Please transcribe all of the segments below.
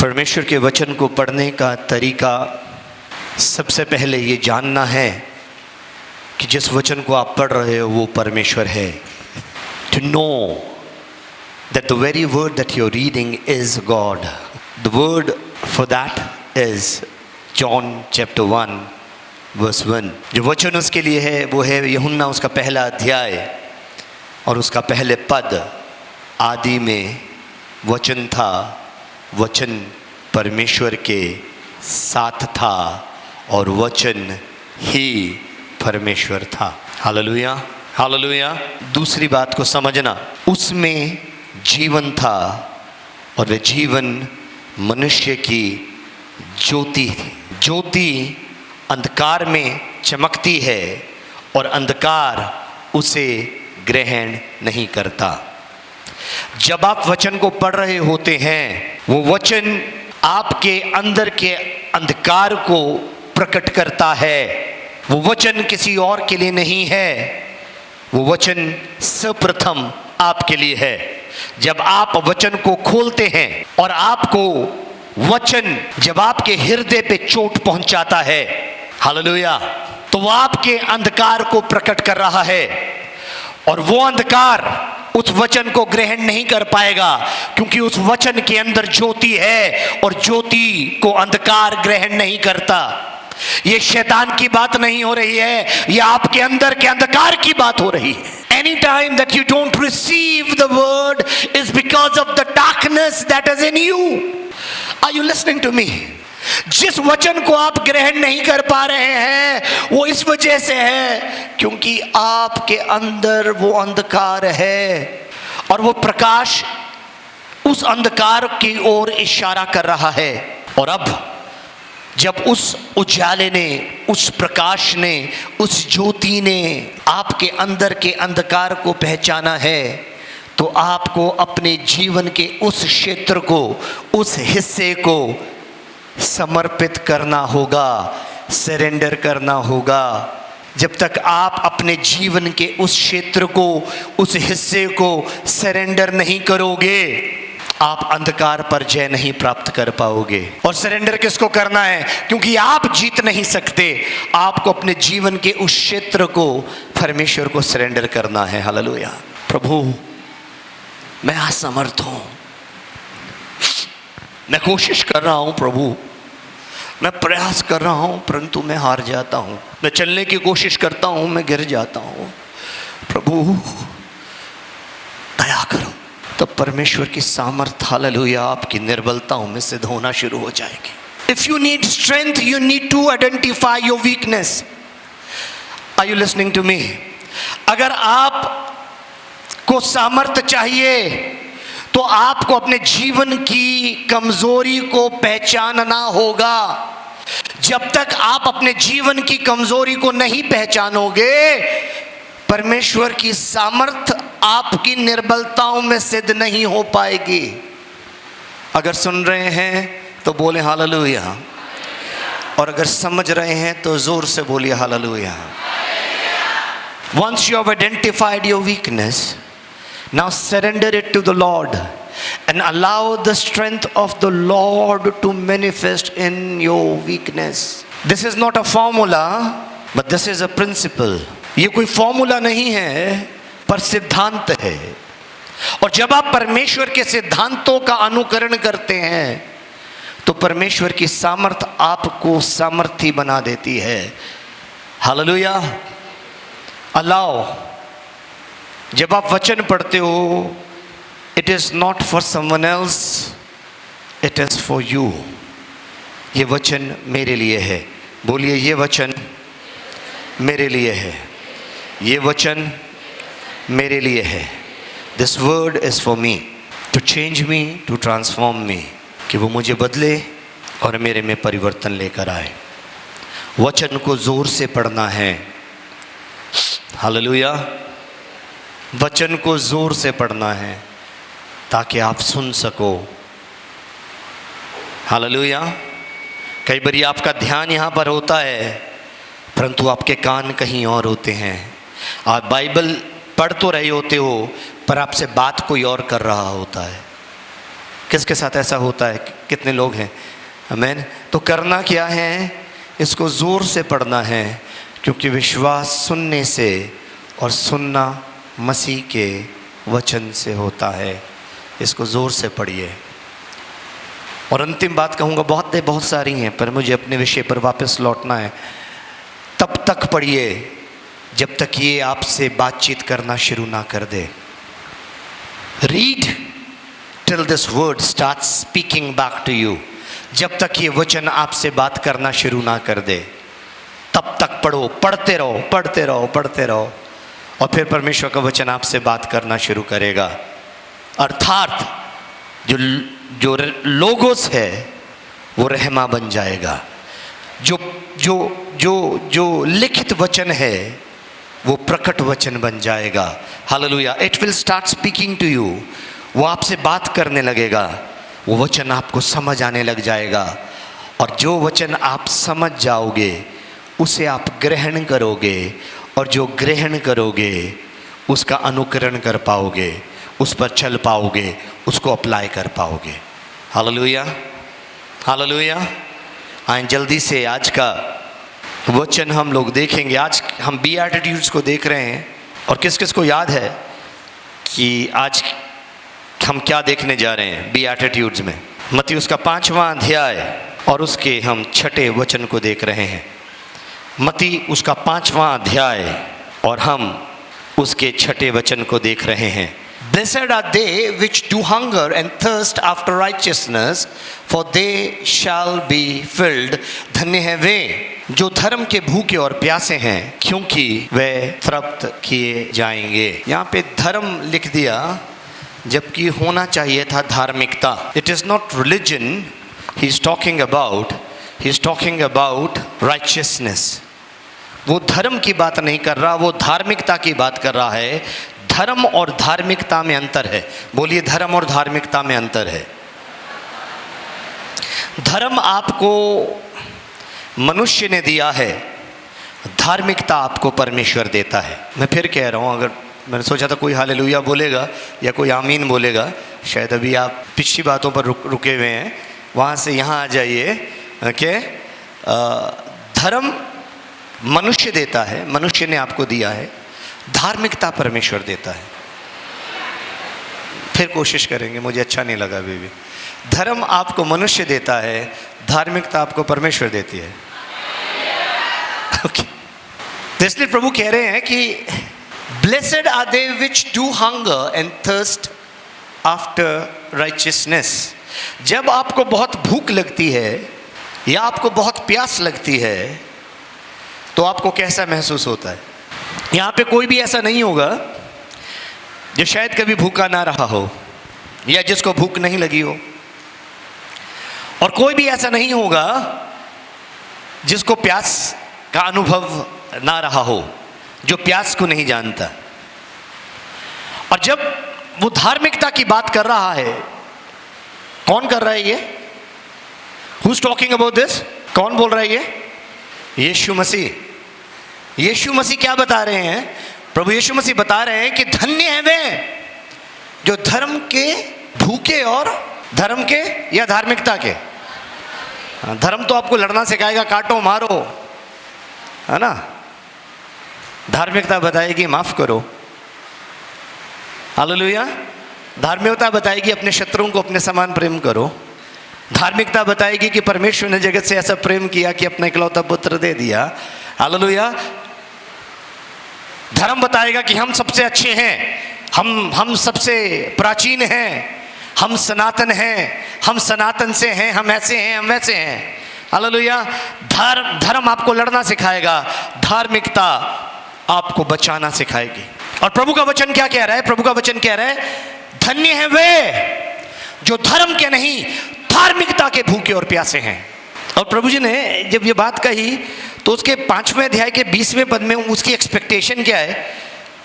परमेश्वर के वचन को पढ़ने का तरीका सबसे पहले ये जानना है कि जिस वचन को आप पढ़ रहे हो वो परमेश्वर है. To know that the very word that you're reading is God. The word for that is John chapter 1 verse 1. जो वचन उसके लिए है वो है यूहन्ना उसका पहला अध्याय और उसका पहले पद. आदि में वचन था, वचन परमेश्वर के साथ था और वचन ही परमेश्वर था. Hallelujah, hallelujah. दूसरी बात को समझना, उसमें जीवन था और वह जीवन मनुष्य की ज्योति थी. ज्योति अंधकार में चमकती है और अंधकार उसे ग्रहण नहीं करता. जब आप वचन को पढ़ रहे होते हैं वो वचन आपके अंदर के अंधकार को प्रकट करता है. वो वचन किसी और के लिए नहीं है, वो वचन सर्वप्रथम आपके लिए है. जब आप वचन को खोलते हैं और आपको वचन जब आपके हृदय पे चोट पहुंचाता है, हालेलुया, तो वो आपके अंधकार को प्रकट कर रहा है और वो अंधकार उस वचन को ग्रहण नहीं कर पाएगा क्योंकि उस वचन के अंदर ज्योति है और ज्योति को अंधकार ग्रहण नहीं करता. ये शैतान की बात नहीं हो रही है, ये आपके अंदर के अंधकार की बात हो रही है. Any time that you don't receive the word is because of the darkness that is in you. Are you listening to me? जिस वचन को आप ग्रहण नहीं कर पा रहे हैं वो इस वजह से है क्योंकि आपके अंदर वो अंधकार है और वो प्रकाश उस अंधकार की ओर इशारा कर रहा है. और अब जब उस उजाले ने, उस प्रकाश ने, उस ज्योति ने आपके अंदर के अंधकार को पहचाना है तो आपको अपने जीवन के उस क्षेत्र को, उस हिस्से को समर्पित करना होगा, सरेंडर करना होगा. जब तक आप अपने जीवन के उस क्षेत्र को, उस हिस्से को सरेंडर नहीं करोगे आप अंधकार पर जय नहीं प्राप्त कर पाओगे. और सरेंडर किसको करना है? क्योंकि आप जीत नहीं सकते, आपको अपने जीवन के उस क्षेत्र को परमेश्वर को सरेंडर करना है. हालेलुया. प्रभु मैं असमर्थ हूं, मैं कोशिश कर रहा हूं प्रभु, मैं प्रयास कर रहा हूं परंतु मैं हार जाता हूं. मैं चलने की कोशिश करता हूं, मैं गिर जाता हूं. प्रभु दया करो. तब परमेश्वर की सामर्थ, हालेलुया, आपकी निर्बलताओं में सिद्ध होना शुरू हो जाएगी. If you need strength, you need to identify your weakness. Are you listening to me? अगर आप को सामर्थ चाहिए तो आपको अपने जीवन की कमजोरी को पहचानना होगा. जब तक आप अपने जीवन की कमजोरी को नहीं पहचानोगे परमेश्वर की सामर्थ आपकी निर्बलताओं में सिद्ध नहीं हो पाएगी. अगर सुन रहे हैं तो बोले हालेलुया, और अगर समझ रहे हैं तो जोर से बोलिए hallelujah. Once you have identified your weakness, now surrender it to the Lord and allow the strength of the Lord to manifest in your weakness. This is not a formula, but this is a principle. ये कोई formula नहीं है पर सिद्धांत है. और जब आप परमेश्वर के सिद्धांतों का अनुकरण करते हैं तो परमेश्वर की सामर्थ आपको सामर्थी बना देती है. हालेलुया. अलाओ, जब आप वचन पढ़ते हो, it is not for someone else, it is for you. ये वचन मेरे लिए है. बोलिए ये वचन मेरे लिए है, ये वचन मेरे लिए है. This word is for me to change me, to transform me, कि वो मुझे बदले और मेरे में परिवर्तन लेकर आए. वचन को जोर से पढ़ना है. हालेलुया. वचन को जोर से पढ़ना है ताकि आप सुन सको. हालेलुया. कई बार आपका ध्यान यहाँ पर होता है परंतु आपके कान कहीं और होते हैं. आप बाइबल पढ़ तो रहे होते हो पर आपसे बात कोई और कर रहा होता है. किसके साथ ऐसा होता है? कितने लोग हैं? आमीन। तो करना क्या है? इसको ज़ोर से पढ़ना है, क्योंकि विश्वास सुनने से और सुनना मसीह के वचन से होता है। इसको ज़ोर से पढ़िए। और अंतिम बात कहूँगा, बहुत सारी हैं, पर मुझे अपने विषय पर वापस लौटना है। तब तक पढ़िए जब तक ये आपसे बातचीत करना शुरू ना कर दे। Read till this word start speaking back to you. जब तक ये वचन आपसे बात करना शुरू ना कर दे, तब तक पढ़ो, पढ़ते रहो, पढ़ते रहो, पढ़ते रहो, और फिर परमेश्वर का वचन आपसे बात करना शुरू करेगा। अर्थात जो लोगोस है वो रहमा बन जाएगा। जो लिखित वचन है वो प्रकट वचन बन जाएगा। Hallelujah. It will start speaking to you. वो आपसे बात करने लगेगा, वो वचन आपको समझ आने लग जाएगा, और जो वचन आप समझ जाओगे उसे आप ग्रहण करोगे, और जो ग्रहण करोगे उसका अनुकरण कर पाओगे, उस पर चल पाओगे, उसको अप्लाई कर पाओगे। Hallelujah, hallelujah. आए जल्दी से आज का वचन हम लोग देखेंगे। आज हम बीएटिट्यूड्स को देख रहे हैं, और किस किस को याद है कि आज हम क्या देखने जा रहे हैं बीएटिट्यूड्स में? मत्ती उसका 5वां अध्याय और उसके हम 6ठे वचन को देख रहे हैं। मत्ती उसका 5वां अध्याय और हम उसके 6ठे वचन को देख रहे हैं। Blessed are they which do hunger and thirst after righteousness, for they shall be filled. धन्य है वे जो धर्म के भूखे और प्यासे हैं, क्योंकि वे तृप्त किए जाएंगे। यहाँ पे धर्म लिख दिया, जबकि होना चाहिए था धार्मिकता। It is not religion he is talking about, he is talking about righteousness. वो धर्म की बात नहीं कर रहा, वो धार्मिकता की बात कर रहा है। धर्म और धार्मिकता में अंतर है। बोलिए, धर्म और धार्मिकता में अंतर है। धर्म आपको मनुष्य ने दिया है, धार्मिकता आपको परमेश्वर देता है। मैं फिर कह रहा हूँ, अगर मैंने सोचा था कोई हालेलुया बोलेगा या कोई आमीन बोलेगा, शायद अभी आप पिछली बातों पर रुके हुए हैं, वहाँ से यहाँ आ जाइए। ओके, धर्म मनुष्य देता है, मनुष्य ने आपको दिया है, धार्मिकता परमेश्वर देता है। फिर कोशिश करेंगे, मुझे अच्छा नहीं लगा अभी भी। धर्म आपको मनुष्य देता है, धार्मिकता आपको परमेश्वर देती है। ओके, इसलिए प्रभु कह रहे हैं कि blessed are they which do hunger and thirst after righteousness. जब आपको बहुत भूख लगती है या आपको बहुत प्यास लगती है, तो आपको कैसा महसूस होता है? यहाँ पे कोई भी ऐसा नहीं होगा जो शायद कभी भूखा ना रहा हो या जिसको भूख नहीं लगी हो, और कोई भी ऐसा नहीं होगा जिसको प्यास का अनुभव ना रहा हो, जो प्यास को नहीं जानता। और जब वो धार्मिकता की बात कर रहा है, कौन कर रहा है ये? Who's talking about this? कौन बोल रहा है ये? यीशु मसीह। यीशु मसीह क्या बता रहे हैं? प्रभु यीशु मसीह बता रहे हैं कि धन्य है वे जो धर्म के भूखे और धर्म के या धार्मिकता के। धर्म तो आपको लड़ना सिखाएगा, काटो मारो, है ना। धार्मिकता बताएगी माफ करो। हालेलुया। धार्मिकता बताएगी अपने शत्रुओं को अपने समान प्रेम करो। धार्मिकता बताएगी कि परमेश्वर ने जगत से ऐसा प्रेम किया कि अपना इकलौता पुत्र दे दिया। हालेलुया। धर्म बताएगा कि हम सबसे अच्छे हैं, हम सबसे प्राचीन हैं, हम सनातन हैं, हम सनातन से हैं, हम ऐसे हैं, हम वैसे हैं। हालेलुया। धर्म आपको लड़ना सिखाएगा, धार्मिकता आपको बचाना सिखाएगी। और प्रभु का वचन क्या कह रहा है? प्रभु का वचन कह रहा है, धन्य है वे जो धर्म के नहीं धार्मिकता के भूखे और प्यासे हैं। और प्रभु जी ने जब ये बात कही तो उसके 5वें अध्याय के 20वें पद में उसकी एक्सपेक्टेशन क्या है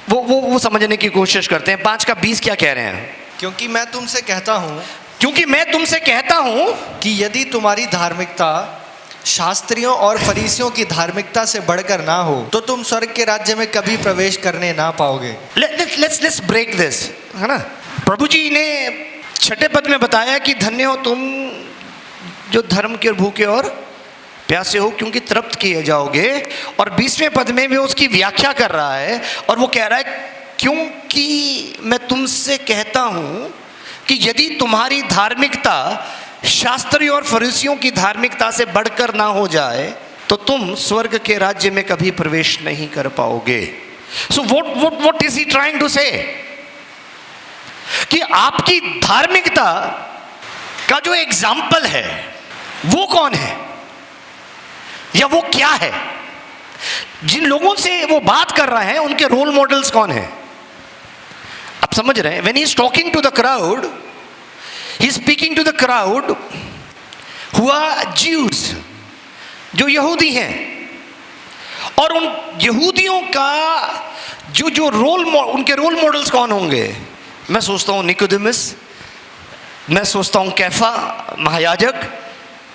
वो समझने की कोशिश करते हैं। 5 का 20 क्या कह रहे हैं? क्योंकि मैं तुमसे कहता हूँ कि यदि तुम्हारी धार्मिकता शास्त्रियों और फरीसियों की धार्मिकता से बढ़कर ना हो तो तुम स्वर्ग के राज्य में कभी प्रवेश करने ना पाओगे। Let's break this, है ना। प्रभु जी ने छठे पद में बताया कि धन्य हो तुम जो धर्म के भूखे और प्यासे हो, क्योंकि तृप्त किए जाओगे। और 20वें पद में भी उसकी व्याख्या कर रहा है और वो कह रहा है क्योंकि मैं तुमसे कहता हूं कि यदि तुम्हारी धार्मिकता शास्त्री और फरीसियों की धार्मिकता से बढ़कर ना हो जाए तो तुम स्वर्ग के राज्य में कभी प्रवेश नहीं कर पाओगे। So what is he trying to say? कि आपकी धार्मिकता का जो एग्जाम्पल है वो कौन है या वो क्या है? जिन लोगों से वो बात कर रहा है उनके रोल मॉडल्स कौन है? आप समझ रहे हैं? When he is talking to the crowd, he is speaking to the crowd who are Jews, जो यहूदी हैं, और उन यहूदियों का जो जो उनके रोल मॉडल्स कौन होंगे? मैं सोचता हूं निकोदेमस, मैं सोचता हूं कैफा महायाजक,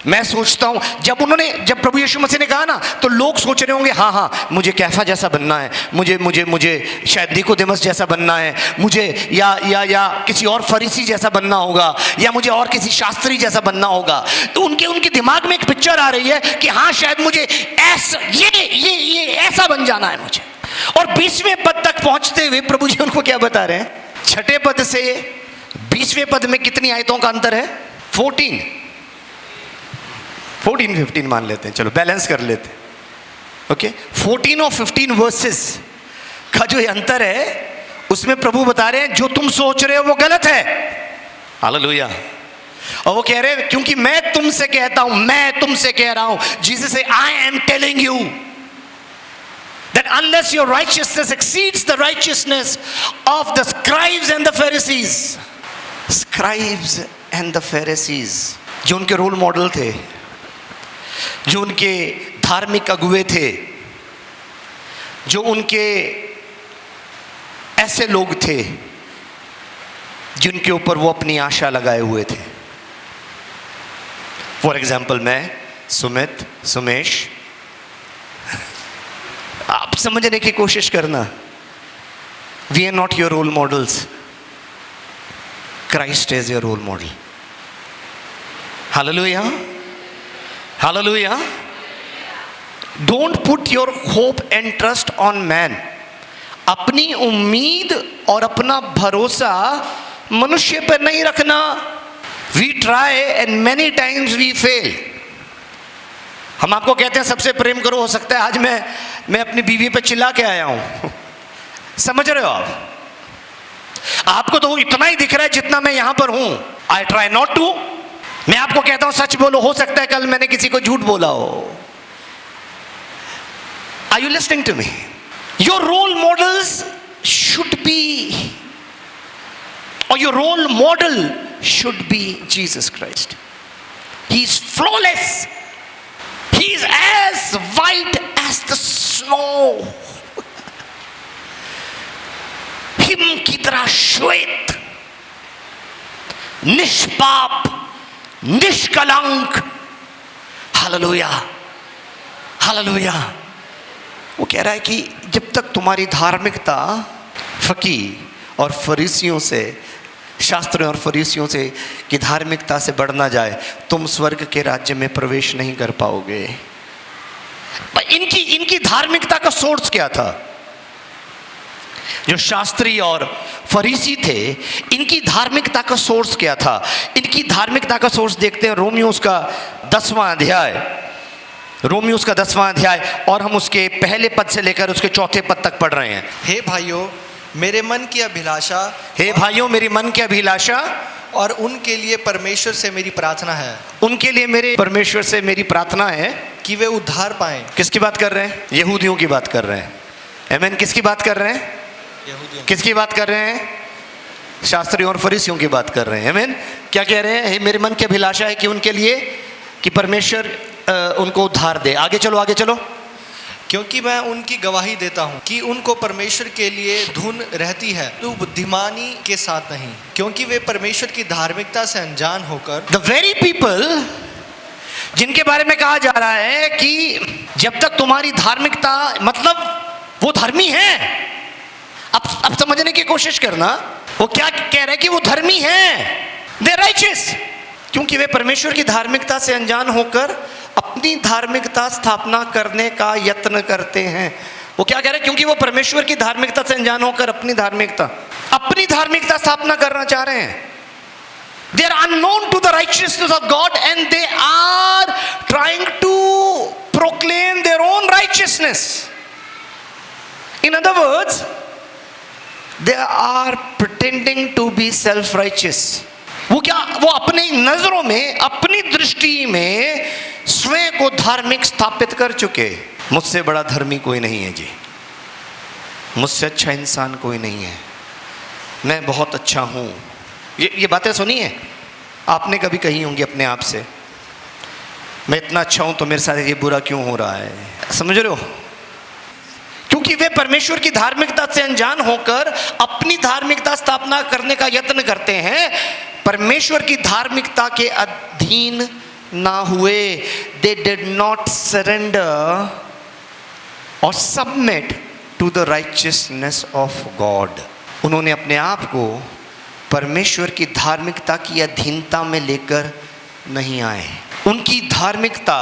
मैं सोचता हूं जब प्रभु यीशु मसीह ने कहा ना तो लोग सोच रहे होंगे हाँ मुझे कैफा जैसा बनना है, मुझे शायद निकोदेमस जैसा बनना है, मुझे या किसी और फरीसी जैसा बनना होगा, या मुझे और किसी शास्त्री जैसा बनना होगा। तो उनके दिमाग में एक पिक्चर आ रही है कि हाँ शायद मुझे ऐसा ये ऐसा बन जाना है मुझे। और 20वें पद तक पहुंचते हुए प्रभु जी उनको क्या बता रहे हैं? छठे पद से 20वें पद में कितनी आयतों का अंतर है? 14-15 मान लेते हैं, चलो बैलेंस कर लेते हैं। ओके, 14 और 15 वर्सेस का जो अंतर है उसमें प्रभु बता रहे हैं जो तुम सोच रहे हो वो गलत है। हालेलुया। और वो कह रहे हैं क्योंकि मैं तुमसे कहता हूं, मैं तुमसे कह रहा हूं, जीसस से I am telling you that unless your righteousness exceeds the righteousness of the scribes and the Pharisees, scribes and the Pharisees, जो उनके रोल मॉडल थे, जो उनके धार्मिक अगुवे थे, जो उनके ऐसे लोग थे जिनके ऊपर वो अपनी आशा लगाए हुए थे। फॉर एग्जाम्पल मैं, सुमित, सुमेश, आप समझने की कोशिश करना, we are not your role models, Christ is your role model. Hallelujah, hallelujah. Don't put your hope and trust on man. अपनी उम्मीद और अपना भरोसा मनुष्य पर नहीं रखना। We try and many times we fail. हम आपको कहते हैं सबसे प्रेम करो, हो सकता है आज मैं अपनी बीवी पे चिल्ला के आया हूं, समझ रहे हो आप? आपको तो इतना ही दिख रहा है जितना मैं यहां पर हूं। I try not to. मैं आपको कहता हूं सच बोलो, हो सकता है कल मैंने किसी को झूठ बोला हो। Are you listening to me? Your role models should be, or your role model should be Jesus Christ. He is flawless, he is as white as the snow, हिम की तरह श्वेत, निष्पाप, निष्कलंक। हालेलुया, हालेलुया। वो कह रहा है कि जब तक तुम्हारी धार्मिकता फकीह और फरीसियों से, शास्त्रियों और फरीसियों से की धार्मिकता से बढ़ ना जाए, तुम स्वर्ग के राज्य में प्रवेश नहीं कर पाओगे। इनकी धार्मिकता का सोर्स क्या था? जो शास्त्री और फरीसी थे, इनकी धार्मिकता का सोर्स क्या था? इनकी धार्मिकता का सोर्स देखते हैं रोमियोस का 10वां अध्याय, रोमियोस का 10वां अध्याय, और हम उसके पहले पद से लेकर उसके चौथे पद तक पढ़ रहे हैं। हे भाइयों, मेरे मन की अभिलाषा, हे भाइयों मेरे मन की अभिलाषा, और उनके लिए परमेश्वर से मेरी प्रार्थना है, उनके लिए मेरे परमेश्वर से मेरी प्रार्थना है कि वे उद्धार पाएं। किसकी बात कर रहे हैं? यहूदियों की बात कर रहे हैं। आमीन। किसकी बात कर रहे हैं? यहूदियों। किसकी बात कर रहे हैं? शास्त्रियों और फरीसियों की बात कर रहे हैं। आमीन। क्या कह रहे हैं? हे मेरे मन की अभिलाषा है कि उनके लिए, कि परमेश्वर उनको उद्धार दे। आगे चलो, आगे चलो। क्योंकि मैं उनकी गवाही देता हूँ कि उनको परमेश्वर के लिए धुन रहती है, तो बुद्धिमानी के साथ नहीं, क्योंकि वे परमेश्वर की धार्मिकता से अनजान होकर, द वेरी पीपल जिनके बारे में कहा जा रहा है कि जब तक तुम्हारी धार्मिकता, मतलब वो धर्मी है। अब समझने की कोशिश करना, वो क्या कह रहे हैं कि वो धर्मी है, दे राइचियस, क्योंकि वे परमेश्वर की धार्मिकता से अनजान होकर अपनी धार्मिकता स्थापना करने का यत्न करते हैं। वो क्या कह रहे हैं? क्योंकि वो परमेश्वर की धार्मिकता से अनजान होकर अपनी धार्मिकता स्थापना करना चाह रहे हैं। They are unknown to the righteousness of God and they are trying to proclaim their own righteousness. In other words, they are pretending to be self-righteous. वो अपनी नजरों में, अपनी दृष्टि में स्वयं को धार्मिक स्थापित कर चुके। मुझसे बड़ा धर्मी कोई नहीं है जी, मुझसे अच्छा इंसान कोई नहीं है, मैं बहुत अच्छा हूं। ये बातें सुनी है आपने कभी कही होंगी अपने आप से, मैं इतना अच्छा हूं तो मेरे साथ ये बुरा क्यों हो रहा है, समझ रहे हो? क्योंकि वे परमेश्वर की धार्मिकता से अनजान होकर अपनी धार्मिकता स्थापना करने का यत्न करते हैं, परमेश्वर की धार्मिकता के अधीन ना हुए। दे डिड नॉट सरेंडर और submit to the righteousness of God. उन्होंने अपने आप को परमेश्वर की धार्मिकता की अधीनता में लेकर नहीं आए। उनकी धार्मिकता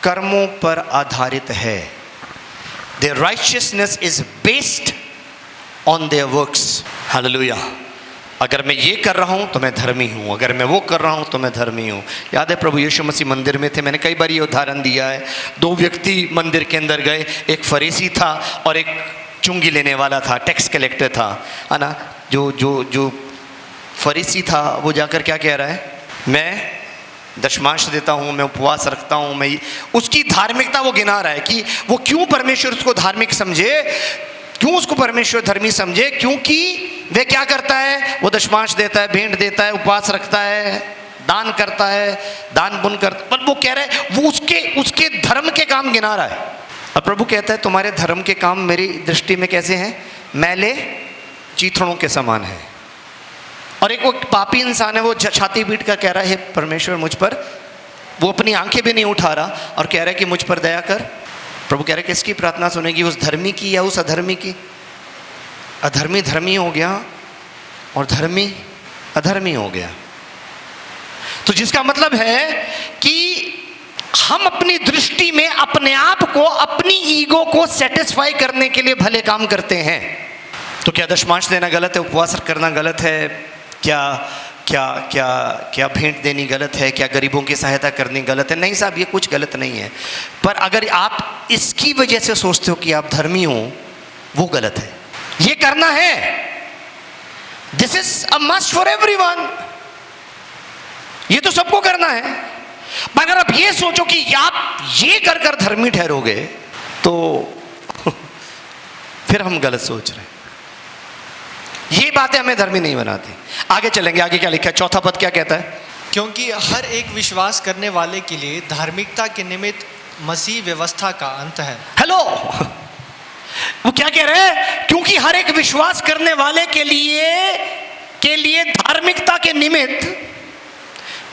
कर्मों पर आधारित है। Their righteousness is based on their works. Hallelujah. अगर मैं ये कर रहा हूँ तो मैं धर्मी हूँ, अगर मैं वो कर रहा हूँ तो मैं धर्मी हूँ। याद है प्रभु यीशु मसीह मंदिर में थे, मैंने कई बार ये उदाहरण दिया है। दो व्यक्ति मंदिर के अंदर गए, एक फरीसी था और एक चुंगी लेने वाला था, टैक्स कलेक्टर था, है ना। जो फरीसी था वो जाकर क्या कह रहा है? मैं दशमांश देता हूँ, मैं उपवास रखता हूँ, मैं उसकी धार्मिकता वो गिना रहा है कि वो क्यों परमेश्वर उसको धार्मिक समझे, क्यों उसको परमेश्वर धर्मी समझे, क्योंकि वह क्या करता है? वो दशमांश देता है, भेंट देता है, उपवास रखता है, दान करता है, दान पुण्य करता। पर वो कह रहा है वो उसके धर्म के काम गिना रहा है। और प्रभु कहता है तुम्हारे धर्म के काम मेरी दृष्टि में कैसे हैं? मैले चीथड़ों के समान है। और एक वो पापी इंसान है, वो छाती पीट कर कह रहा है परमेश्वर मुझ पर, वो अपनी आंखें भी नहीं उठा रहा और कह रहा है कि मुझ पर दया कर। प्रभु कह रहे किसकी प्रार्थना सुनेगी? उस धर्मी की या उस अधर्मी की? अधर्मी धर्मी हो गया और धर्मी अधर्मी हो गया। तो जिसका मतलब है कि हम अपनी दृष्टि में अपने आप को, अपनी ईगो को सेटिस्फाई करने के लिए भले काम करते हैं। तो क्या दशमांश देना गलत है? उपवास करना गलत है? क्या भेंट देनी गलत है? क्या गरीबों की सहायता करनी गलत है? नहीं साहब, ये कुछ गलत नहीं है। पर अगर आप इसकी वजह से सोचते हो कि आप धर्मी हो, वो गलत है। ये करना है, this is a must for everyone, ये तो सबको करना है। मगर आप ये सोचो कि आप ये कर धर्मी ठहरोगे, तो फिर हम गलत सोच रहे हैं। ये बातें हमें धर्मी नहीं बनाती। आगे चलेंगे, आगे क्या लिखा है? चौथा पद क्या कहता है? क्योंकि हर एक विश्वास करने वाले के लिए धार्मिकता के निमित्त मसीह व्यवस्था का अंत है। हेलो, वो क्या कह रहे हैं? क्योंकि हर एक विश्वास करने वाले के लिए धार्मिकता के निमित्त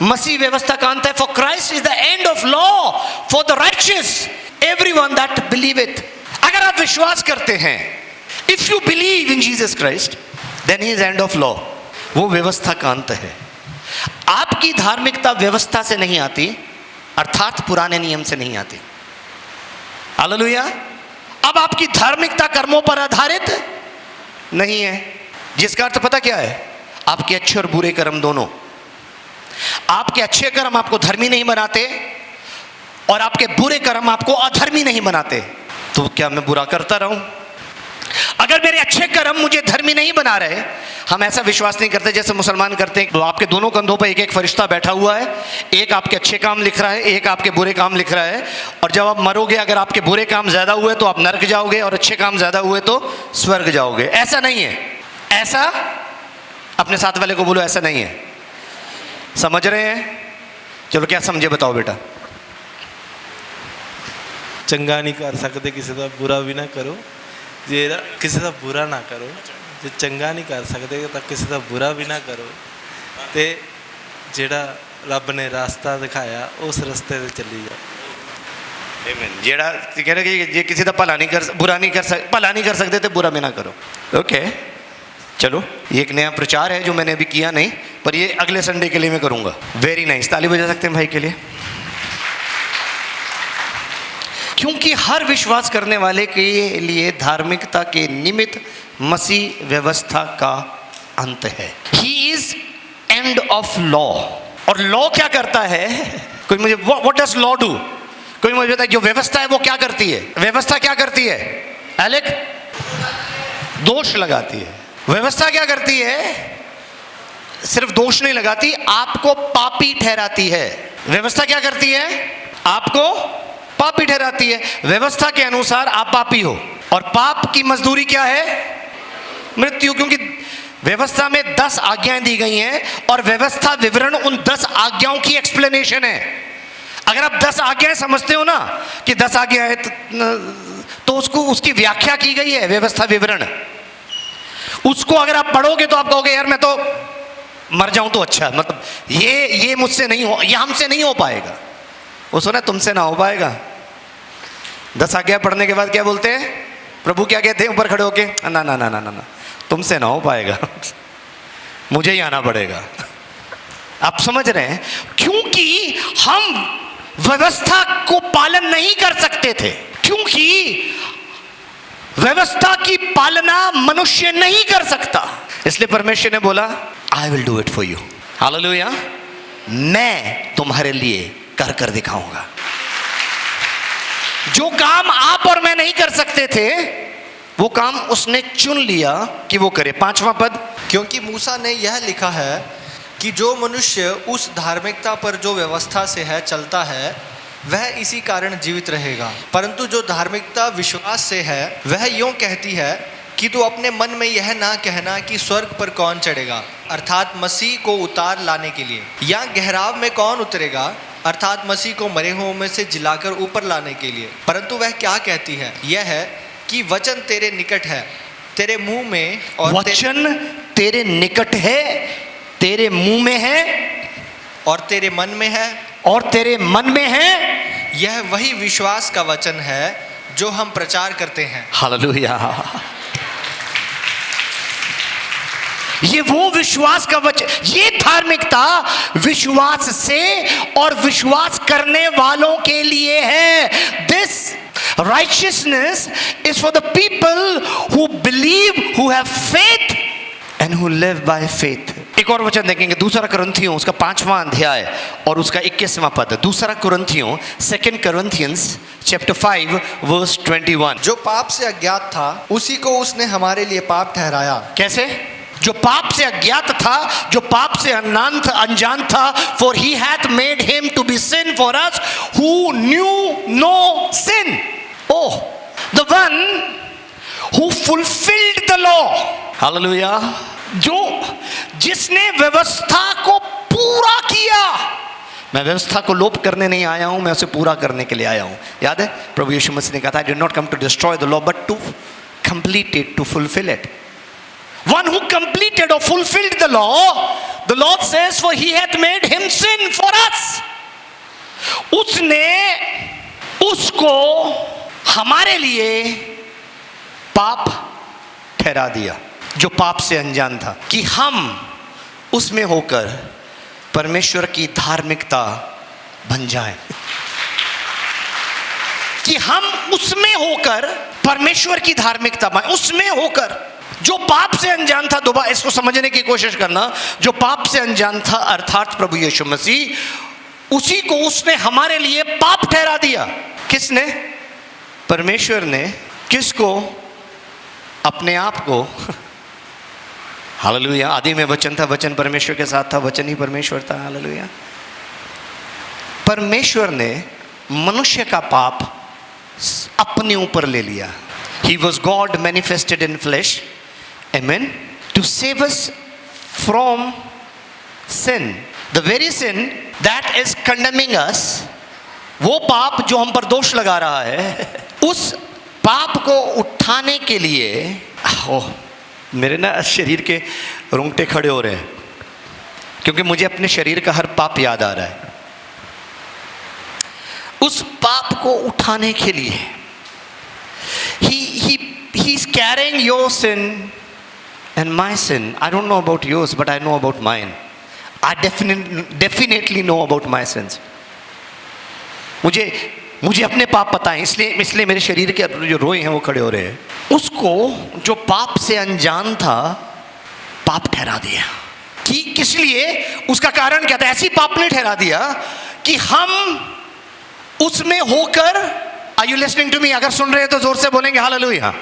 मसीह व्यवस्था का अंत है। For Christ is the end of law for the righteous everyone that believeth. अगर आप विश्वास करते हैं, if you believe in Jesus Christ, then he is end of law. वो व्यवस्था का अंत है। आपकी धार्मिकता व्यवस्था से नहीं आती, अर्थात पुराने नियम से नहीं आती। हालेलुया। अब आपकी धार्मिकता कर्मों पर आधारित नहीं है, जिसका अर्थ पता क्या है? आपके अच्छे और बुरे कर्म दोनों। आपके अच्छे कर्म आपको धर्मी नहीं बनाते और आपके बुरे कर्म आपको अधर्मी नहीं बनाते। तो क्या मैं बुरा करता रहूं? अगर मेरे अच्छे कर्म मुझे धर्मी नहीं बना रहे, हम ऐसा विश्वास नहीं करते जैसे मुसलमान करते हैं। तो आपके दोनों कंधों पर एक एक फरिश्ता बैठा हुआ है, एक आपके अच्छे काम लिख रहा है, एक आपके बुरे काम लिख रहा है। और जब आप मरोगे, अगर आपके बुरे काम ज्यादा हुए तो आप नरक जाओगे और अच्छे काम ज्यादा हुए तो स्वर्ग जाओगे। ऐसा नहीं है। ऐसा, अपने साथ वाले को बोलो, ऐसा नहीं है। समझ रहे हैं? चलो, क्या समझे बताओ बेटा। चंगा नहीं कर सकते, किसी का बुरा भी ना करो, जेरा किसी का बुरा ना करो। जे चंगा नहीं कर सकते तो किसी का बुरा भी ना करो, ते जेड़ा रब ने रास्ता दिखाया उस रास्ते पे चली जाओ। आमीन। जेड़ा कह रहे कि जे किसी का भला नहीं कर सकते तो बुरा भी ना करो। ओके, चलो, ये एक नया प्रचार है जो मैंने अभी किया नहीं, पर ये अगले संडे के लिए मैं करूंगा। वेरी नाइस, ताली बजा सकते हैं भाई के लिए। क्योंकि हर विश्वास करने वाले के लिए धार्मिकता के निमित्त मसीह व्यवस्था का अंत है। ही इज एंड ऑफ लॉ। और लॉ क्या करता है? कोई मुझे व्हाट डज लॉ डू? कोई मुझे बताए जो व्यवस्था है वो क्या करती है? व्यवस्था क्या करती है? एलेक, दोष लगाती है। व्यवस्था क्या करती है? सिर्फ दोष नहीं लगाती, आपको पापी ठहराती है। व्यवस्था क्या करती है? आपको पापी ठहराती है। व्यवस्था के अनुसार आप पापी हो, और पाप की मजदूरी क्या है? मृत्यु। क्योंकि व्यवस्था में 10 आज्ञाएं दी गई हैं, और व्यवस्था विवरण उन 10 आज्ञाओं की एक्सप्लेनेशन है। अगर आप 10 आज्ञाएं समझते हो ना कि 10 आज्ञाएं, तो उसको उसकी व्याख्या की गई है व्यवस्था विवरण। उसको अगर आप पढ़ोगे तो आप कहोगे यार मैं तो मर जाऊं तो अच्छा है, मतलब ये मुझसे नहीं हो, ये हमसे नहीं हो पाएगा। वो सुना, तुमसे ना हो पाएगा। 10 आज्ञा पढ़ने के बाद क्या बोलते हैं? प्रभु क्या कहते हैं ऊपर खड़े होके? ना ना ना ना ना, तुमसे ना हो पाएगा, मुझे ही आना पड़ेगा। आप समझ रहे हैं? क्योंकि हम व्यवस्था को पालन नहीं कर सकते थे, क्योंकि व्यवस्था की पालना मनुष्य नहीं कर सकता। इसलिए परमेश्वर ने बोला I will do it for you. Hallelujah. मैं तुम्हारे लिए कर कर दिखाऊंगा। जो काम आप और मैं नहीं कर सकते थे, वो काम उसने चुन लिया कि वो करे। 5वां पद, क्योंकि मूसा ने यह लिखा है कि जो मनुष्य उस धार्मिकता पर जो व्यवस्था से है चलता है, वह इसी कारण जीवित रहेगा। परंतु जो धार्मिकता विश्वास से है, वह यूं कहती है कि तू अपने मन में यह ना कहना कि स्वर्ग पर कौन चढ़ेगा, अर्थात मसीह को उतार लाने के लिए, या गहराव में कौन उतरेगा, अर्थात मसीह को मरे हुओं में से जिलाकर ऊपर लाने के लिए। परंतु वह क्या कहती है? यह है कि वचन तेरे निकट है, तेरे मुंह में, और वचन तेरे निकट है, तेरे मुंह में है, और तेरे मन में है, और तेरे मन में है। यह वही विश्वास का वचन है जो हम प्रचार करते हैं। हालेलुया। ये वो विश्वास का वचन, ये धार्मिकता विश्वास से और विश्वास करने वालों के लिए है। This righteousness is for the people who believe, who have faith and who live by faith। एक और वचन देखेंगे, दूसरा कुरिन्थियों उसका 5वां अध्याय और उसका 21वां पद। दूसरा कुरिन्थियों, 2 Corinthians chapter 5 verse 21। जो पाप से अज्ञात था उसी को उसने हमारे लिए पाप ठहराया। कैसे? जो पाप से अज्ञात था, जो पाप से अनजान था, for he hath made him to be sin for us who knew no sin। Oh, the one who fulfilled the law। Hallelujah. जिसने व्यवस्था को पूरा किया। मैं व्यवस्था को लोप करने नहीं आया हूं, मैं उसे पूरा करने के लिए आया हूं। याद है प्रभु यीशु मसीह ने कहा था, I did not come to destroy the law but to complete it, to fulfill it। One who completed or fulfilled the law, the Lord says, for he hath made him sin for us। उसने उसको हमारे लिए पाप ठहरा दिया, जो पाप से अनजान था, कि हम उसमें होकर परमेश्वर की धार्मिकता बन जाएं। कि हम उसमें होकर परमेश्वर की धार्मिकता बने। उसमें होकर जो पाप से अनजान था, दोबारा इसको समझने की कोशिश करना, जो पाप से अनजान था अर्थात प्रभु यीशु मसीह, उसी को उसने हमारे लिए पाप ठहरा दिया। किसने? परमेश्वर ने। किसको? अपने आप को। हालेलुया। आदि में वचन था, वचन परमेश्वर के साथ था, वचन ही परमेश्वर था। हालेलुया। परमेश्वर ने मनुष्य का पाप अपने ऊपर ले लिया। He was God manifested in flesh, amen, to save us from sin, the very sin that is condemning us। वो पाप जो हम पर दोष लगा रहा है, उस पाप को उठाने के लिए, ओह मेरे ना शरीर के रोंगटे खड़े हो रहे हैं, क्योंकि मुझे अपने शरीर का हर पाप याद आ रहा है। उस पाप को उठाने के लिए He's carrying your sin And my sin, I don't know about yours, but I know about mine. I definitely know about my sins. मुझे अपने पाप पता है, इसलिए मेरे शरीर के जो रोए हैं वो खड़े हो रहे हैं। उसको जो पाप से अनजान था, पाप ठहरा दिया। कि किस लिए? उसका कारण क्या था? ऐसी पाप ने ठहरा दिया कि हम उसमें होकर, are you listening to me? अगर सुन रहे हैं तो जोर से बोलेंगे हालेलुया।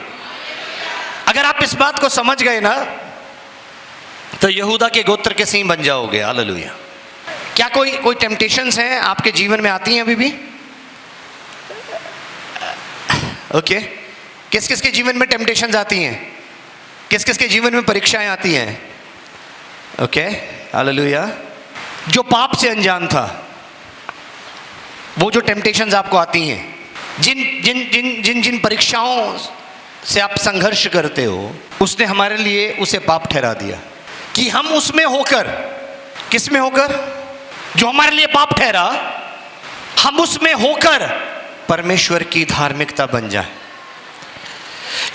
अगर आप इस बात को समझ गए ना, तो यहूदा के गोत्र के सिंह बन जाओगे। हालेलुया। क्या कोई टेम्पटेशंस हैं आपके जीवन में आती हैं अभी भी? ओके किस किस के जीवन में टेम्पटेशंस आती हैं? किस किस के जीवन में परीक्षाएं आती हैं? Okay hallelujah. जो पाप से अनजान था, वो जो टेम्पटेशंस आपको आती हैं, जिन परीक्षाओं से आप संघर्ष करते हो, उसने हमारे लिए उसे पाप ठहरा दिया कि हम उसमें होकर, किस में होकर? जो हमारे लिए पाप ठहरा, हम उसमें होकर परमेश्वर की धार्मिकता बन जाए।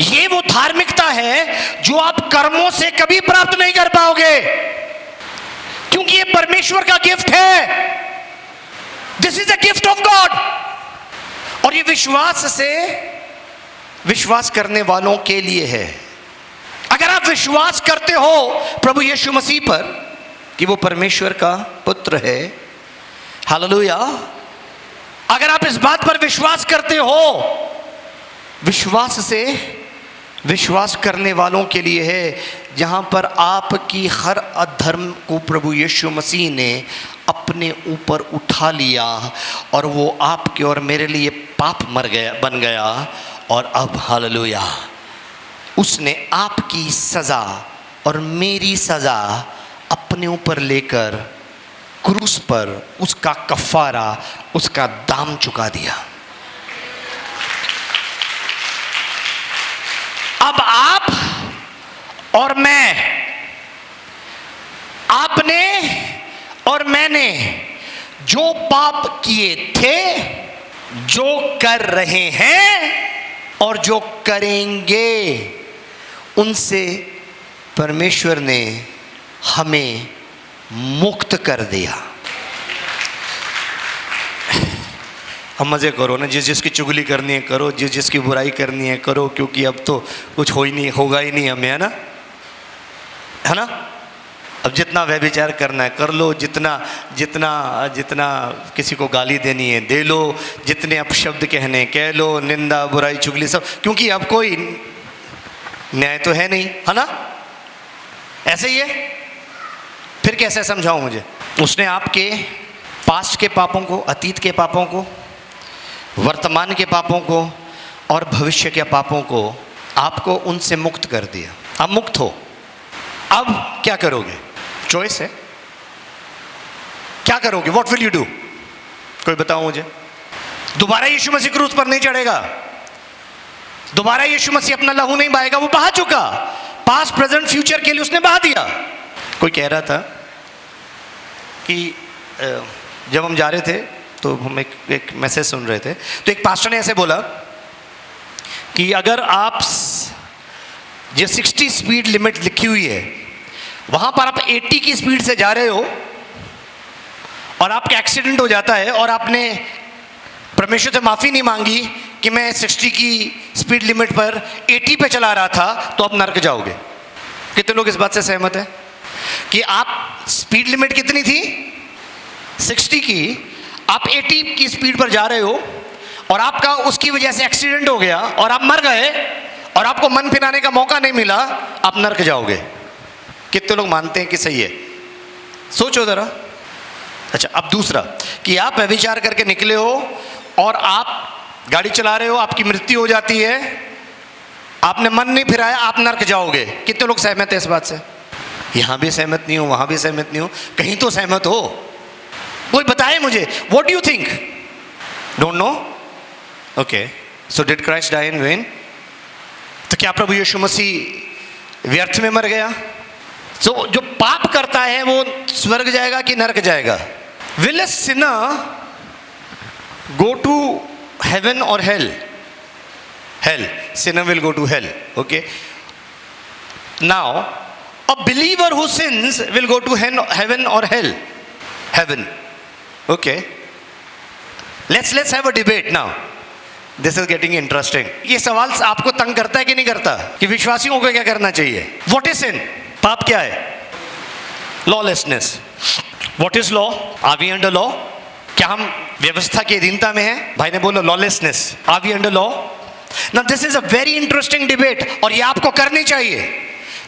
ये वो धार्मिकता है जो आप कर्मों से कभी प्राप्त नहीं कर पाओगे, क्योंकि ये परमेश्वर का गिफ्ट है। This is a gift of God. और ये विश्वास करने वालों के लिए है। अगर आप विश्वास करते हो प्रभु यीशु मसीह पर कि वो परमेश्वर का पुत्र है, हालेलुया, अगर आप इस बात पर विश्वास करते हो, विश्वास करने वालों के लिए है, जहां पर आपकी हर अधर्म को प्रभु यीशु मसीह ने अपने ऊपर उठा लिया और वो आपके और मेरे लिए पाप बन गया। और अब हालेलुया, उसने आपकी सजा और मेरी सजा अपने ऊपर लेकर क्रूस पर उसका कफारा, उसका दाम चुका दिया। अब आप और मैं, आपने और मैंने जो पाप किए थे, जो कर रहे हैं और जो करेंगे, उनसे परमेश्वर ने हमें मुक्त कर दिया। अब मजे करो ना, जिस जिसकी चुगली करनी है करो, जिस जिसकी बुराई करनी है करो, क्योंकि अब तो कुछ होगा ही नहीं हमें, है ना? अब जितना व्यभिचार करना है कर लो, जितना किसी को गाली देनी है दे लो, जितने अपशब्द कहने कह लो, निंदा बुराई चुगली सब, क्योंकि अब कोई न्याय तो है नहीं, है ना? ऐसे ही है। फिर कैसे समझाऊं मुझे? उसने आपके पास्ट के पापों को, अतीत के पापों को, वर्तमान के पापों को और भविष्य के पापों को, आपको उनसे मुक्त कर दिया। अब मुक्त हो। अब क्या करोगे? चॉइस है। क्या करोगे? What will you do? कोई बताओ मुझे। दोबारा यीशु मसीह क्रूस पर नहीं चढ़ेगा, दोबारा यीशु मसीह अपना लहू नहीं बहाएगा, वो बहा चुका। पास्ट प्रेजेंट फ्यूचर के लिए उसने बहा दिया। कोई कह रहा था कि जब हम जा रहे थे तो हम एक मैसेज सुन रहे थे, तो एक पास्टर ने ऐसे बोला कि अगर आप जो 60 स्पीड लिमिट लिखी हुई है, वहां पर आप 80 की स्पीड से जा रहे हो और आपका एक्सीडेंट हो जाता है और आपने परमेश्वर से माफ़ी नहीं मांगी कि मैं 60 की स्पीड लिमिट पर 80 पे चला रहा था, तो आप नरक जाओगे। कितने लोग इस बात से सहमत हैं कि आप स्पीड लिमिट कितनी थी? 60 की, आप 80 की स्पीड पर जा रहे हो और आपका उसकी वजह से एक्सीडेंट हो गया और आप मर गए और आपको मन फिराने का मौका नहीं मिला, आप नरक जाओगे। कितने लोग मानते हैं कि सही है? सोचो जरा। अच्छा, अब दूसरा कि आप व्यभिचार करके निकले हो और आप गाड़ी चला रहे हो, आपकी मृत्यु हो जाती है, आपने मन नहीं फिराया, आप नरक जाओगे। कितने लोग सहमत हैं इस बात से? यहां भी सहमत नहीं हो, वहां भी सहमत नहीं हो, कहीं तो सहमत हो। कोई बताए मुझे, what do you think? Don't know? Okay, so did Christ die in vain? तो क्या प्रभु यीशु मसीह व्यर्थ में मर गया? तो जो पाप करता है वो स्वर्ग जाएगा कि नरक जाएगा? Will a sinner go to heaven or hell? Hell. Sinner will go to hell. Okay, now A believer who sins will go to heaven or hell? Heaven. Okay. Let's have a debate now. This is getting interesting. ये सवाल आपको तंग करता है कि नहीं करता कि विश्वासियों को क्या करना चाहिए? What is sin? पाप क्या है? Lawlessness. What is law? Are we under law? क्या हम व्यवस्था की अधीनता में हैं? भाई ने बोला lawlessness. Are we under law? Now this is a very interesting debate और ये आपको करनी चाहिए.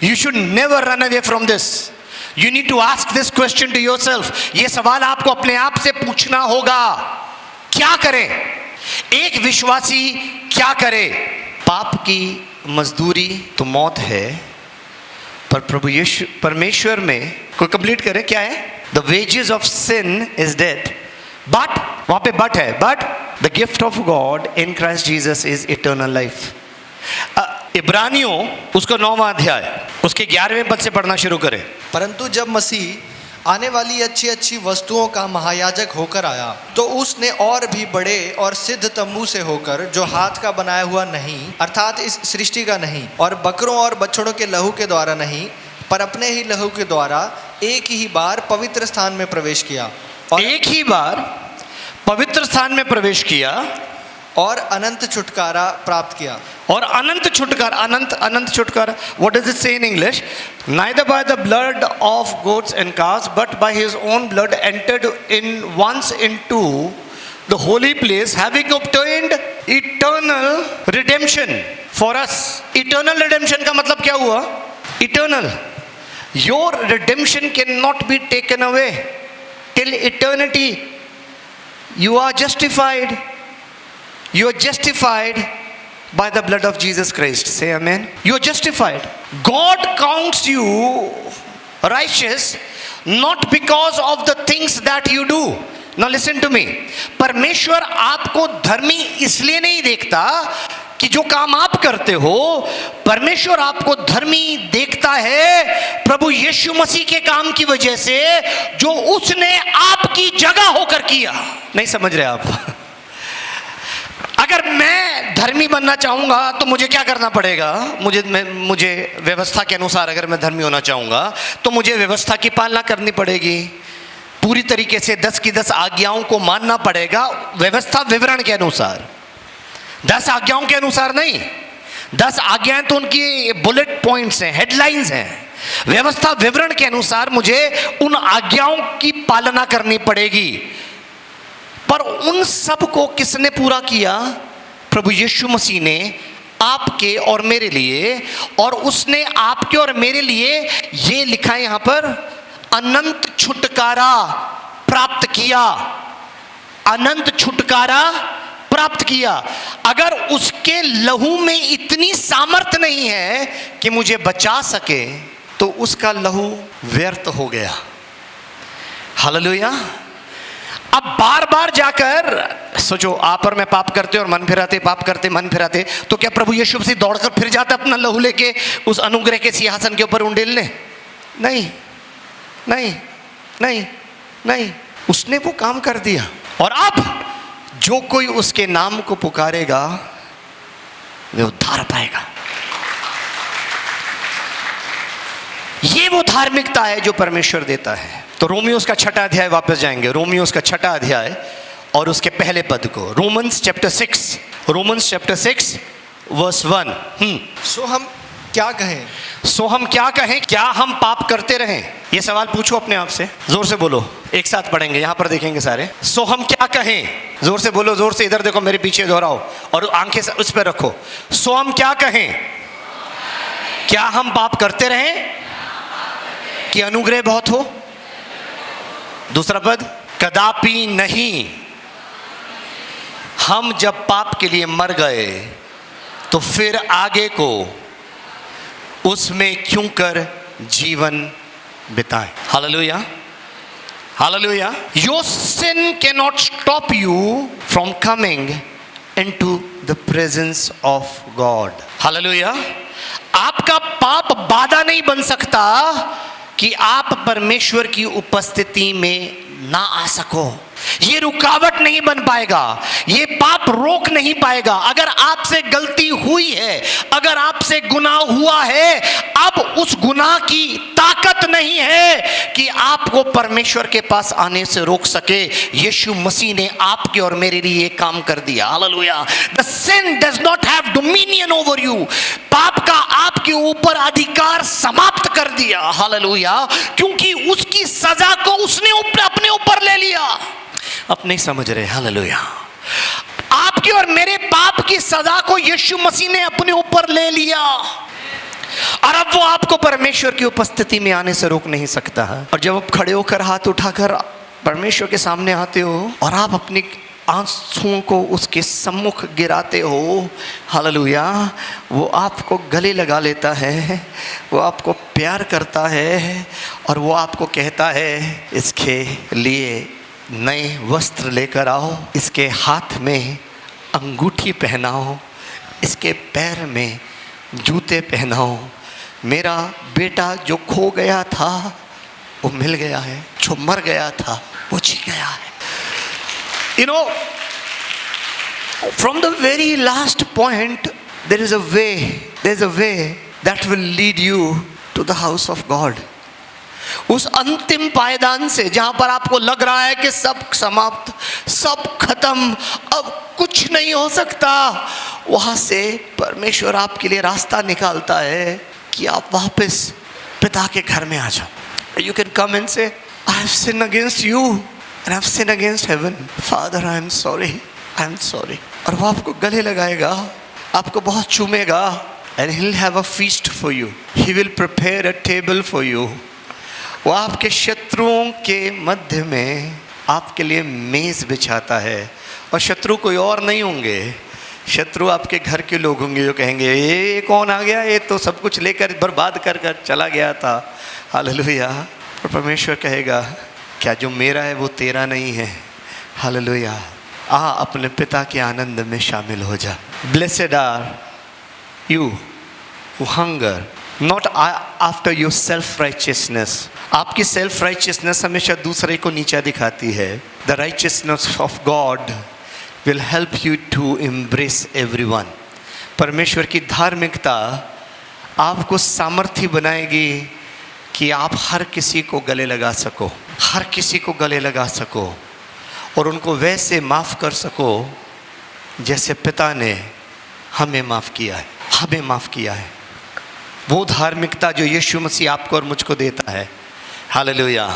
You should never run away from this. You need to ask this question to yourself. ये सवाल आपको अपने आप से पूछना होगा. क्या करें? एक विश्वासी क्या करे? पाप की मजदूरी तो मौत है, पर प्रभु यीशु परमेश्वर में कोई कंप्लीट करे क्या है? The wages of sin is death. But वहां पे but है, but the gift of God in Christ Jesus is eternal life. इब्रानियों उसको 9वां अध्याय उसके 11वें पद से पढ़ना शुरू करें. परंतु जब मसीह आने वाली अच्छी अच्छी वस्तुओं का महायाजक होकर आया तो उसने और भी बड़े और सिद्ध तंबू से होकर, जो हाथ का बनाया हुआ नहीं अर्थात इस सृष्टि का नहीं, और बकरों और बछड़ों के लहू के द्वारा नहीं, पर अपने ही लहू के द्वारा एक ही बार पवित्र स्थान में प्रवेश किया. और एक ही बार पवित्र स्थान में प्रवेश किया और अनंत छुटकारा प्राप्त किया. और अनंत छुटकारा, अनंत छुटकारा. What does it say in English? Neither by the blood of goats and calves, but by his own blood entered in once into the holy place, having obtained eternal redemption for us. Eternal redemption का मतलब क्या हुआ? Eternal. Your redemption cannot be taken away till eternity. You are justified. You are justified by the blood of Jesus Christ. Say amen. You are justified. God counts you righteous not because of the things that you do. Now listen to me. परमेश्वर आपको धर्मी इसलिए नहीं देखता कि जो काम आप करते हो. परमेश्वर आपको धर्मी देखता है प्रभु यीशु मसीह के काम की वजह से, जो उसने आपकी जगह होकर किया. नहीं समझ रहे आप? अगर मैं धर्मी बनना चाहूंगा तो मुझे क्या करना पड़ेगा? मुझे व्यवस्था के अनुसार अगर मैं धर्मी होना चाहूंगा तो मुझे व्यवस्था की पालना करनी पड़ेगी. पूरी तरीके से 10 की 10 आज्ञाओं को मानना पड़ेगा. व्यवस्था विवरण के अनुसार, 10 आज्ञाओं के अनुसार नहीं. 10 आज्ञाएं तो उनकी बुलेट पॉइंट्स हैं, हेडलाइंस हैं. व्यवस्था विवरण के अनुसार मुझे उन आज्ञाओं की पालना करनी पड़ेगी. पर उन सब को किसने पूरा किया? प्रभु यीशु मसीह ने आपके और मेरे लिए. और उसने आपके और मेरे लिए ये लिखा है यहां पर, अनंत छुटकारा प्राप्त किया. अनंत छुटकारा प्राप्त किया. अगर उसके लहू में इतनी सामर्थ नहीं है कि मुझे बचा सके तो उसका लहू व्यर्थ हो गया. हालेलुया. अब बार बार जाकर सोचो, आप और मैं पाप करते और मन फिराते, पाप करते मन फिराते, तो क्या प्रभु यीशु मसीह दौड़कर फिर जाता अपना लहू लेके उस अनुग्रह के सिंहासन के ऊपर उंडेलने? नहीं नहीं नहीं नहीं. उसने वो काम कर दिया. और अब जो कोई उसके नाम को पुकारेगा वे उद्धार पाएगा. ये वो धार्मिकता है जो परमेश्वर देता है. तो रोमियोस का 6वां अध्याय वापस जाएंगे. रोमियोस का 6वां अध्याय और उसके पहले पद को. Romans chapter 6 verse 1. सो हम क्या कहें? सो हम क्या कहें? क्या हम पाप करते रहें? ये सवाल पूछो अपने आप से. जोर से बोलो. एक साथ पढ़ेंगे, यहां पर देखेंगे सारे. सो हम क्या कहें? जोर से बोलो, जोर से. इधर देखो, मेरे पीछे दोहराओ और आंखें उस पर रखो. सो हम क्या कहें? क्या हम पाप करते रहें कि अनुग्रह बहुत हो? दूसरा पद, कदापि नहीं. हम जब पाप के लिए मर गए तो फिर आगे को उसमें क्यों कर जीवन बिताएं. Hallelujah. Hallelujah. Your sin cannot stop you from coming into the presence of God. Hallelujah. आपका पाप बाधा नहीं बन सकता कि आप परमेश्वर की उपस्थिति में ना आ सको. ये रुकावट नहीं बन पाएगा, ये पाप रोक नहीं पाएगा। अगर आपसे गलती हुई है, अगर आपसे गुनाह हुआ है, अब उस गुनाह की ताकत नहीं है कि आपको परमेश्वर के पास आने से रोक सके। यीशु मसीह ने आपके और मेरे लिए ये काम कर दिया। Hallelujah. The sin does not have dominion over you. पाप का आपके ऊपर अधिकार समाप्त कर दिया। हालेलुया। क्योंकि उसकी सजा को उसने अपने ऊपर ले लिया। आप नहीं समझ रहे। हालेलुया। आपके और मेरे पाप की सजा को यीशु मसीह ने अपने ऊपर ले लिया, और अब वो आपको परमेश्वर की उपस्थिति में आने से रोक नहीं सकता है। और जब आप खड़े होकर हाथ उठाकर परमेश्वर के सामने आते हो और आप अपनी आंसुओं को उसके सम्मुख गिराते हो, हालेलुया, वो आपको गले लगा लेता है, वो आपको प्यार करता है, और वो आपको कहता है इसके लिए नए वस्त्र लेकर आओ, इसके हाथ में अंगूठी पहनाओ, इसके पैर में जूते पहनाओ। मेरा बेटा जो खो गया था वो मिल गया है, जो मर गया था वो जी गया है। You know, from the very last point, there is a way that will lead you to the house of God. उस अंतिम पायदान से जहां पर आपको लग रहा है कि सब समाप्त, सब खत्म, अब कुछ नहीं हो सकता, वहां से परमेश्वर आपके लिए रास्ता निकालता है कि आप वापस पिता के घर में आ जाओ। You can come and say, I have sinned against you and I have sinned against heaven. Father, I am sorry. I am sorry. और वो आपको गले लगाएगा, आपको बहुत चूमेगा, and he'll have a feast for you. He will prepare a table for you. वो आपके शत्रुओं के मध्य में आपके लिए मेज बिछाता है, और शत्रु कोई और नहीं होंगे, शत्रु आपके घर के लोग होंगे जो कहेंगे ये कौन आ गया, ये तो सब कुछ लेकर बर्बाद कर कर चला गया था। हालेलुया। और परमेश्वर कहेगा क्या जो मेरा है वो तेरा नहीं है। हालेलुया। आ अपने पिता के आनंद में शामिल हो जा। Blessed are you who hunger not after your self righteousness. आपकी सेल्फ राइचियसनेस हमेशा दूसरे को नीचा दिखाती है। The righteousness of God will help you to embrace everyone. परमेश्वर की धार्मिकता आपको सामर्थ्य बनाएगी कि आप हर किसी को गले लगा सको, हर किसी को गले लगा सको, और उनको वैसे माफ़ कर सको जैसे पिता ने हमें माफ़ किया है, हमें माफ़ किया है। वो धार्मिकता जो यीशु मसीह आपको और मुझको देता है, हालेलुया,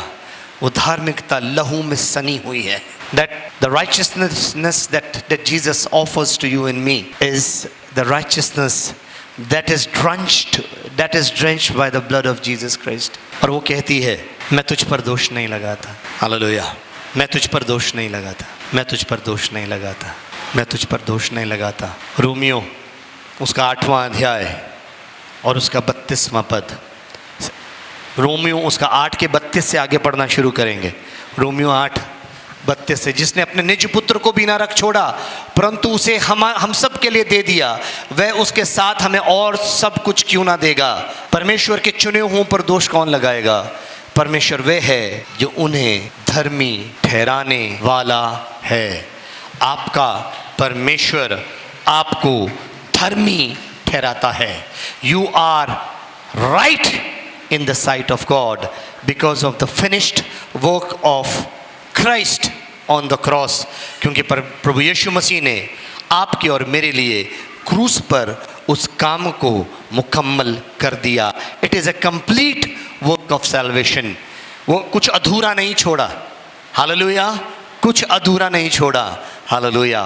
वो धार्मिकता लहू में सनी हुई है। That the righteousness that Jesus offers to you and me is the righteousness that is drenched by the blood of Jesus Christ. और वो कहती है मैं तुझ पर दोष नहीं लगाता। हालेलुया। मैं तुझ पर दोष नहीं लगाता, मैं तुझ पर दोष नहीं लगाता, मैं तुझ पर दोष नहीं लगाता। रोमियो उसका 8वां अध्याय और उसका 32वां पद। रोमियो उसका 8 के 32 से आगे पढ़ना शुरू करेंगे। रोमियो 8:32 से, जिसने अपने निज पुत्र को भी ना रख छोड़ा परंतु उसे हम सब के लिए दे दिया, वह उसके साथ हमें और सब कुछ क्यों ना देगा। परमेश्वर के चुने हुओं पर दोष कौन लगाएगा। परमेश्वर वह है जो उन्हें धर्मी ठहराने वाला है। आपका परमेश्वर आपको धर्मी ठहराता है। You are right in the sight of God because of the finished work of Christ on the cross। क्योंकि प्रभु यीशु मसीह ने आपके और मेरे लिए क्रूस पर उस काम को मुकम्मल कर दिया। It is a complete work of salvation। वो कुछ अधूरा नहीं छोड़ा। हालेलुया। कुछ अधूरा नहीं छोड़ा। हालेलुया।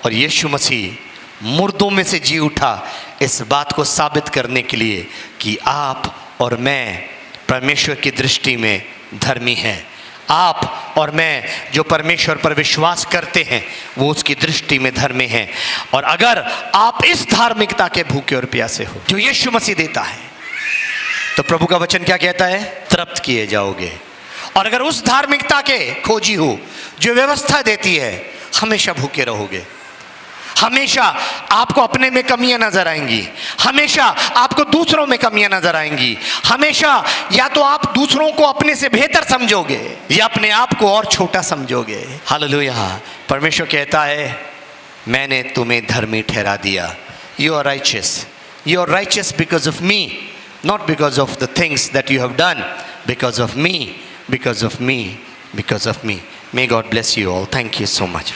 और यीशु मसीह मुर्दों में से जी उठा इस बात को साबित करने के लिए कि आप और मैं परमेश्वर की दृष्टि में धर्मी हैं। आप और मैं जो परमेश्वर पर विश्वास करते हैं वो उसकी दृष्टि में धर्मी हैं। और अगर आप इस धार्मिकता के भूखे और प्यासे हो जो यीशु मसीह देता है, तो प्रभु का वचन क्या कहता है, तृप्त किए जाओगे। और अगर उस धार्मिकता के खोजी हो जो व्यवस्था देती है, हमेशा भूखे रहोगे, हमेशा आपको अपने में कमियां नजर आएंगी, हमेशा आपको दूसरों में कमियां नजर आएंगी, हमेशा या तो आप दूसरों को अपने से बेहतर समझोगे या अपने आप को और छोटा समझोगे। हालेलुया। परमेश्वर कहता है मैंने तुम्हें धर्मी ठहरा दिया। You are righteous, you are righteous because of me, not because of the things that you have done, because of me, because of me, because of me. May God bless you all. Thank you so much.